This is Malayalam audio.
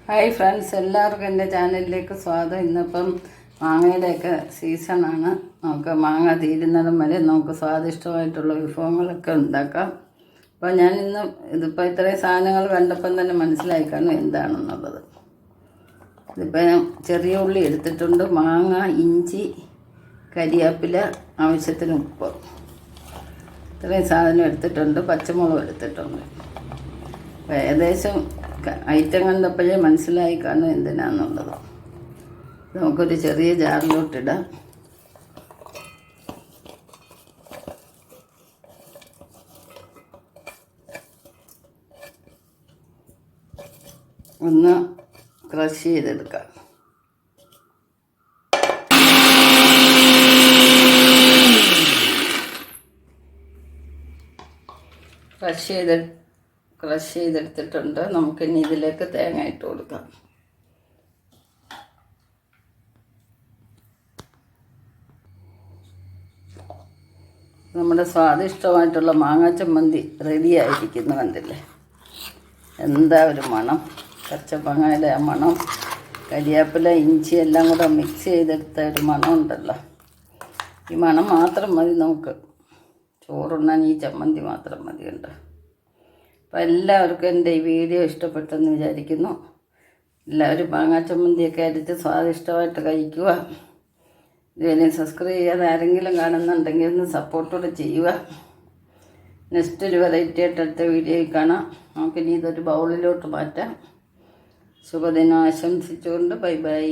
ഹായ് ഫ്രണ്ട്സ്, എല്ലാവർക്കും എൻ്റെ ചാനലിലേക്ക് സ്വാഗതം. ഇന്നിപ്പം മാങ്ങയുടെയൊക്കെ സീസണാണ്. നമുക്ക് മാങ്ങ തീരുന്നിടം വരെ നമുക്ക് സ്വാദിഷ്ടമായിട്ടുള്ള വിഭവങ്ങളൊക്കെ ഉണ്ടാക്കാം. അപ്പോൾ ഞാൻ ഇന്ന് ഇതിപ്പോൾ ഇത്രയും സാധനങ്ങൾ കണ്ടപ്പം തന്നെ മനസ്സിലായിക്കാണും എന്താണെന്നുള്ളത്. ഇതിപ്പോൾ ഞാൻ ചെറിയ ഉള്ളി എടുത്തിട്ടുണ്ട്, മാങ്ങ, ഇഞ്ചി, കരിയാപ്പില, ആവശ്യത്തിന് ഉപ്പ്, ഇത്രയും സാധനം എടുത്തിട്ടുണ്ട്. പച്ചമുളക് എടുത്തിട്ടുണ്ട്. അപ്പോൾ ഏകദേശം ഐറ്റം കണ്ടപ്പോഴേ മനസ്സിലായി കാണും എന്തിനാണെന്നുള്ളത്. നമുക്കൊരു ചെറിയ ജാറിലോട്ടിടാം. ഒന്ന് ക്രഷ് ചെയ്തെടുക്കാം. ക്രഷ് ചെയ്തെടുത്തിട്ടുണ്ട്. നമുക്കിനി ഇതിലേക്ക് തേങ്ങ ഇട്ട് കൊടുക്കാം. നമ്മുടെ സ്വാദിഷ്ടമായിട്ടുള്ള മാങ്ങ ചമ്മന്തി റെഡി ആയിരിക്കുന്നു. കണ്ടില്ലേ എന്താ ഒരു മണം! പച്ചമാങ്ങയുടെ ആ മണം, കരിയാപ്പില, ഇഞ്ചി എല്ലാം കൂടെ മിക്സ് ചെയ്തെടുത്ത ഒരു മണം ഉണ്ടല്ലോ. ഈ മണം മാത്രം മതി നമുക്ക് ചോറുണ്ണാൻ. ഈ ചമ്മന്തി മാത്രം മതി. കണ്ടോ? അപ്പോൾ എല്ലാവർക്കും എൻ്റെ ഈ വീഡിയോ ഇഷ്ടപ്പെട്ടെന്ന് വിചാരിക്കുന്നു. എല്ലാവരും മാങ്ങാ ചമ്മന്തിയൊക്കെ അരിച്ച് സ്വാദിഷ്ടമായിട്ട് കഴിക്കുക. ഇതുവരെ സബ്സ്ക്രൈബ് ചെയ്യാതെ ആരെങ്കിലും കാണുന്നുണ്ടെങ്കിൽ ഒന്ന് സപ്പോർട്ടോടെ ചെയ്യുക. നെക്സ്റ്റ് ഒരു വെറൈറ്റി ആയിട്ട് അടുത്ത വീഡിയോയിൽ കാണാം. നമുക്കിനി ഇതൊരു ബൗളിലോട്ട് മാറ്റാം. ശുഭദിനം ആശംസിച്ചുകൊണ്ട് ബൈ ബൈ.